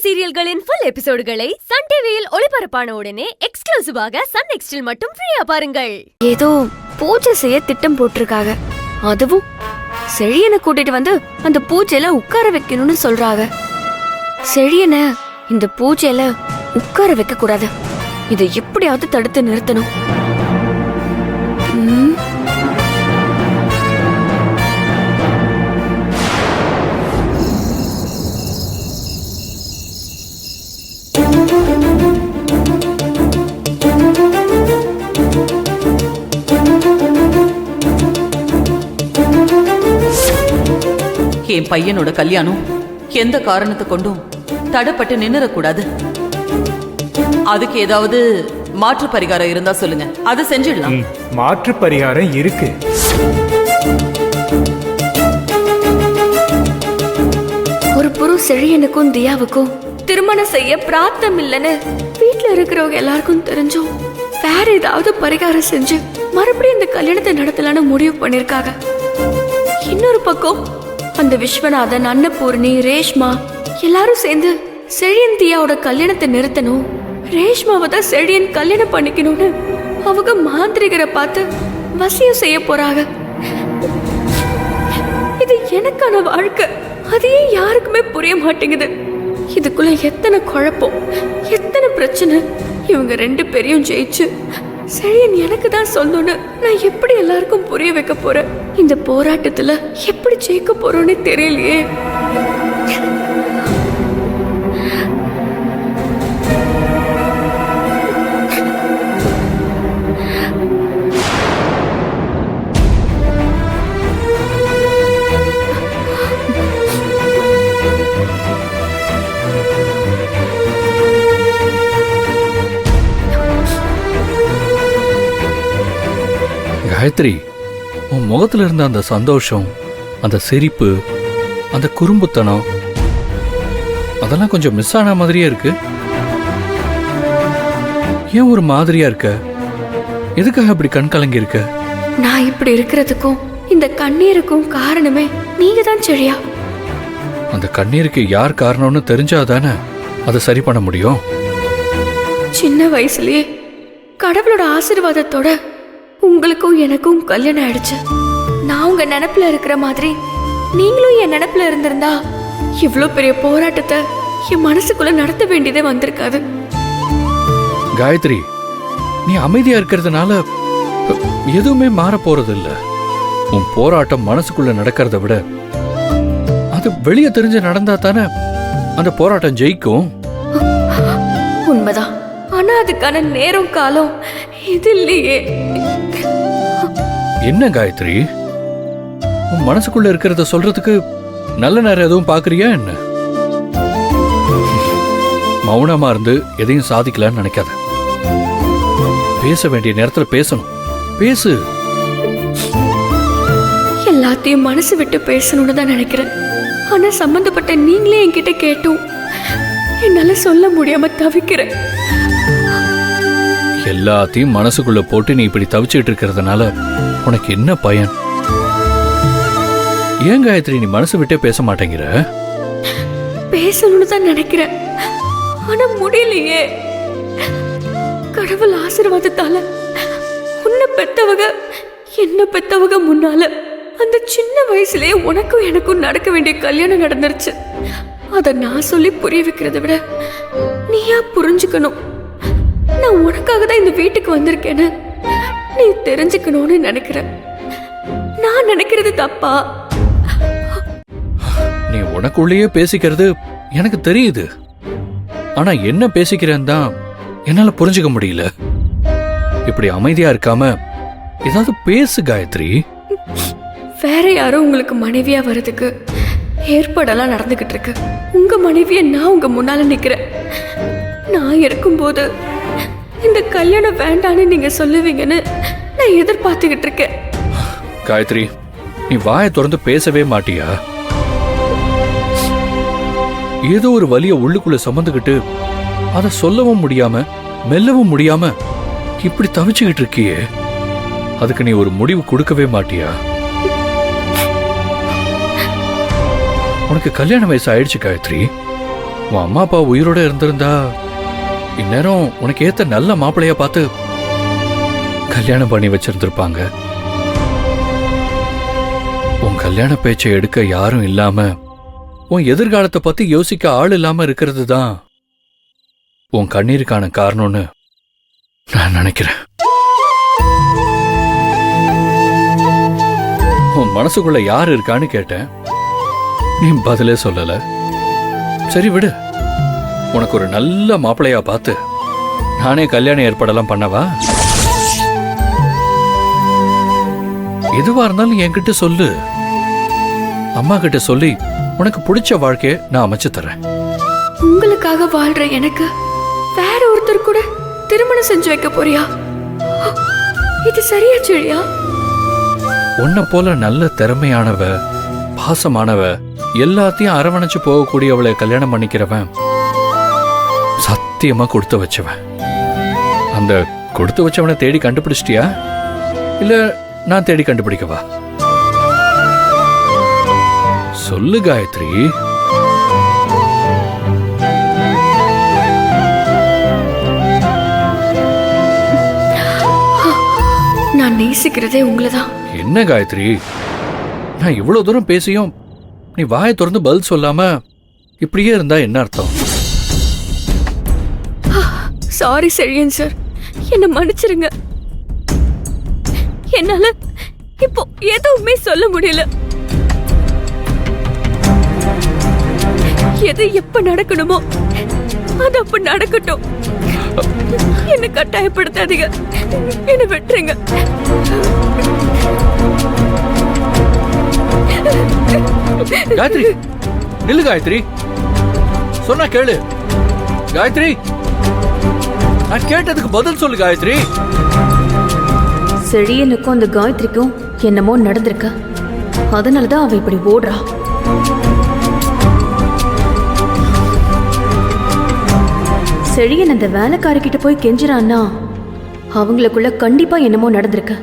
சீரியல்களின் full எபிசோடுகளை Sun டிவியில் ஒளிபரப்பான உடனே எக்ஸ்க்ளூசிவாக சன் நெக்ஸ்டில் மட்டும் ஃப்ரீயா பாருங்கள். ஏதோ பூஜை செய்ய திட்டம் போட்டிருக்காங்க. அதுவும் செழியனை கூட்டிட்டு வந்து அந்த பூஜையில உட்கார வைக்கணும்னு சொல்றாங்க. செழியனை இந்த பூஜையில உட்கார வைக்க கூடாது. இதை எப்படியாவது தடுத்து நிறுத்தணும். என் பையனோட கல்யாணம் எந்த காரணத்தை கொண்டும் தடைப்பட்டு நின்னுறக்கூடாது. அதுக்கு ஏதாவது மாற்று பரிகாரம் இருந்தா சொல்லுங்க, அதை செஞ்சிடலாம். மாற்று பரிகாரம் இருக்கு. ஒரு புறம் செழியனுக்கும் தியாவுக்கும் திருமணம் செய்ய பிராப்தம் இல்லைன்னு வீட்டுல இருக்கிறவங்க எல்லாருக்கும் தெரிஞ்சும் வேற ஏதாவது பரிகாரம் செஞ்சு மறுபடியும் இந்த கல்யாணத்தை நடத்தலான்னு முடிவு பண்ணிருக்காங்க. இன்னொரு பக்கம் அந்த விஸ்வநாதன், அன்னபூர்ணி, ரேஷ்மா எல்லாரும் சேர்ந்து செழியன் தியாவோட கல்யாணத்தை நிறுத்தணும், ரேஷ்மாவை தான் செழியன் கல்யாணம் பண்ணிக்கணும்னு அவங்க மாந்திரிகரை பார்த்து வசியம் செய்ய போறாங்க. இது எனக்கான வாழ்க்கை, அதையே யாருக்குமே புரிய மாட்டேங்குது. இதுக்குள்ள எத்தனை குழப்பம், எத்தனை பிரச்சனை. இவங்க ரெண்டு பேரையும் ஜெயிச்சு செழியன் எனக்கு தான் சொல்லணும்னு நான் எப்படி எல்லாருக்கும் புரிய வைக்க போறேன்? இந்த போராட்டத்துல எப்படி ஜெயிக்க போறோன்னு தெரியலையே. காயத்ரி, உன் முகத்துல இருந்த அந்த சந்தோஷம், அந்த சிரிப்பு, அந்த குறும்புத்தனம், அதெல்லாம் கொஞ்சம் மிஸ் ஆன மாதிரியே இருக்கு. ஏன் ஒரு மாதிரியா இருக்க? எதுக்காக இப்படி கண் கலங்கி இருக்க? நான் இப்படி இருக்கிறதுக்கும் இந்த கண்ணீருக்கும் காரணமே நீங்க தான் செழியா. அந்த கண்ணீருக்கு யார் காரணம்னு தெரிஞ்சாதானே அதை சரி பண்ண முடியும். சின்ன வயசுலயே கடவுளோட ஆசீர்வாதத்தோட உங்களுக்கும் எனக்கும் கல்யாணம் ஆயிடுச்சு. நான் உங்க நினைப்புல இருக்கிற மாதிரி நீங்களும் என் நினைப்புல இருந்திருந்தா இவ்வளவு பெரிய போராட்டத்தை என் மனசுக்குள்ள நடத்த வேண்டியதே வந்திருக்காது. காயத்ரி, நீ அமைதியா இருக்கிறதுனால எதுவுமே மாற போறது இல்ல. உன் போராட்டம் மனசுக்குள்ள நடக்கிறத விட அது வெளியே தெரிஞ்சு நடந்தா தானே அந்த போராட்டம் ஜெயிக்கும். உண்மைதான், ஆனா அதுக்கான நேரம் காலம் இது இல்லையே. என்ன காயத்ரி, உன் மனசுக்குள்ள இருக்கிறத சொல்றதுக்கு நல்ல நேரம் எதுவும் பாக்குறியா என்ன? மௌனமா இருந்து எதையும் சாதிக்கலான்னு நினைக்காத. பேச வேண்டிய நேரத்துல பேசணும். பேசு. எல்லாத்தையும் மனசு விட்டு பேசணும்னு தான் நினைக்கிறேன். ஆனா சம்பந்தப்பட்ட நீங்களே என்கிட்ட கேட்டும் என்னால சொல்ல முடியாம தவிக்கிறேன். எல்லாத்தையும் மனசுக்குள்ள போட்டு நீ இப்படி தவிச்சுட்டு இருக்கிறதுனால உனக்கு என்ன பயன்? ஏன் காயத்ரி நீ மனசு விட்டே பேச மாட்டேங்கிற? பேசணும்னு தான் நினைக்கிறேன், ஆனா முடியலையே. கடவுள் ஆசீர்வாதத்தால உன்னை பெத்தவங்க என்ன பெத்தவங்க முன்னால அந்த சின்ன வயசுலயே உனக்கும் எனக்கும் நடக்க வேண்டிய கல்யாணம் நடந்துருச்சு. அத நான் சொல்லி புரிய வைக்கிறத விட நீயா புரிஞ்சுக்கணும். நான் உனக்காக தான் இந்த வீட்டுக்கு வந்திருக்கேன்னு நீ தெரிஞ்சுக்கணும்னு நினைக்கிறேன். நான் நினைக்கிறது தப்பா? நீ உனக்குள்ளேயே பேசிக்கிறது எனக்கு தெரியுது. ஆனா என்ன பேசிக்கிறேன்னு தான் என்னால புரிஞ்சுக்க முடியல. இப்படி அமைதியா இருக்காம ஏதாவது பேசு காயத்ரி. வேற யாரும் உங்களுக்கு மனைவியா வர்றதுக்கு ஏற்பாடெல்லாம் நடந்துகிட்டு இருக்கு. உங்க மனைவிய நான் உங்க முன்னால நிக்கிறேன். நான் இருக்கும்போது இந்த கல்யாணம் வேண்டான்னு நீங்க சொல்லுவீங்கன்னு நான் எதிர்பார்த்துக்கிட்டு இருக்கேன். காயத்ரி, நீ வாயை திறந்து பேசவே மாட்டியா? ஏதோ ஒரு வலிய உள்ளுக்குள்ள சுமந்துக்கிட்டு அதை சொல்லவும் முடியாம மெல்லவும் முடியாம இப்படி தவிச்சுக்கிட்டு இருக்கியே, அதுக்கு நீ ஒரு முடிவு கொடுக்கவே மாட்டியா? உனக்கு கல்யாண வயசு ஆயிடுச்சு காயத்ரி. உன் அம்மா அப்பா உயிரோட இருந்திருந்தா இந்நேரம் உனக்கு ஏத்த நல்ல மாப்பிள்ளைய பார்த்து கல்யாணம் பண்ணி வச்சிருந்திருப்பாங்க. உன் கல்யாண பேச்சை எடுக்க யாரும் இல்லாம உன் எதிர்காலத்தை பத்தி யோசிக்க ஆள் இல்லாம இருக்கிறது தான் உன் கண்ணீருக்கான காரணம்னு நான் நினைக்கிறேன். உன் மனசுக்குள்ள யார் இருக்கான்னு கேட்டேன், நீ பதிலே சொல்லல. சரி விடு, உனக்கு ஒரு நல்ல மாப்பிள்ளையா பார்த்து நானே கல்யாணம் ஏற்பாடெல்லாம் பண்ணவா? எதுவா இருந்தாலும் என்கிட்ட சொல்லு, அம்மா கிட்ட சொல்லி உனக்கு பிடிச்ச வாழ்க்கைய நான் அமைச்சு தரேன். உங்களுக்காக வாழ்ற எனக்கு வேற ஒருத்தர் கூட திருமணம் செஞ்சு வைக்க போறியா? இது சரியா செழியா? உன்னை போல நல்ல திறமையானவ, பாசமானவ, எல்லாத்தையும் அரவணைச்சு போகக்கூடியவளை கல்யாணம் பண்ணிக்கிறவன் சத்தியமா கொடுத்து வச்சவன். அந்த கொடுத்து வச்சவனை தேடி கண்டுபிடிச்சிட்டியா, இல்ல நான் தேடி கண்டுபிடிக்கவா? சொல்லு காயத்ரி. நான் நேசிக்கிறதே உங்களதான். என்ன காயத்ரி, நான் இவ்வளவு தூரம் பேசியும் நீ வாயை திறந்து பதில் சொல்லாம இப்படியே இருந்தா என்ன அர்த்தம்? சாரி செழியன் சார், என்ன மன்னிச்சிருங்க. என்னால இப்போ எதுவுமே சொல்ல முடியல. எது எப்ப நடக்கணுமோ அது அப்ப நடக்கட்டும். என்ன கட்டாயப்படுத்தாதீங்க, என்ன விட்டுருங்க. காயத்ரி நில்லு. காயத்ரி சொன்னா கேளு. காயத்ரி, நான் கேட்டதுக்கு பதில் சொல்லு காயத்ரி. செழியனுக்கும் அந்த காயத்ரிக்கும் என்னமோ நடந்திருக்க, அதனாலதான் அவ இப்படி ஓடுறா. செழியன் அந்த வேலைக்காரர்கிட்ட போய் கெஞ்சுறான்னா அவங்களுக்குள்ள கண்டிப்பா என்னமோ நடந்திருக்கு.